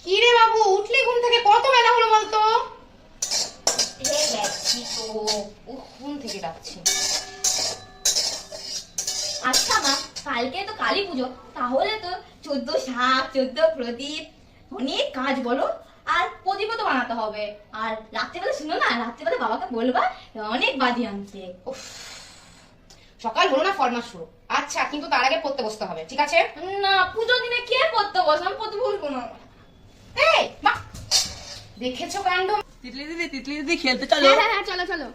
কি রে বাবু, উঠলি ঘুম থেকে? কত বেলা হলো বলতো? যাচ্ছি তো। ঘুম থেকে ডাকছি। আচ্ছা মা, কালকে তো কালী পুজো, তাহলে তো 14 শাক, 14 প্রদীপ, অনেক কাজ বলো। আর প্রদীপও তো বানাতে হবে। আর রাত্রেবেলা শুনো না, রাত্রেবেলা বাবাকে বলবা অনেক বাজি আনতে। উফ, সকাল হলো না ফরমাস শুরু। আচ্ছা, কিন্তু তার আগে পড়তে বসতে হবে, ঠিক আছে? না, পুজোর দিনে কে পড়তে বসে? আমি পড়তে বসবো না। এই মা, দেখেছো কাণ্ড? তিতলি দিদি খেলতে চলো। হ্যাঁ, চলো চলো।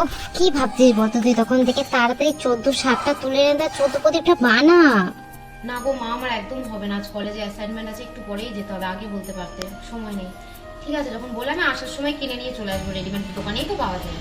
ওহ, কি ভাবছিস বলতো? তুই তখন থেকে তাড়াতাড়ি 14 শাকটা তুলে এনে 14 প্রদীপটা বানা। না গো মা, আমার একদম হবে না। আজ কলেজে অ্যাসাইনমেন্ট আছে, একটু পরেই যেতে হবে। আগে বলতে পারতে, সময় নেই। ঠিক আছে, যখন বললাম আসার সময় কিনে নিয়ে চলে আসবো, রেডিমেড দোকানেই তো পাওয়া যায়।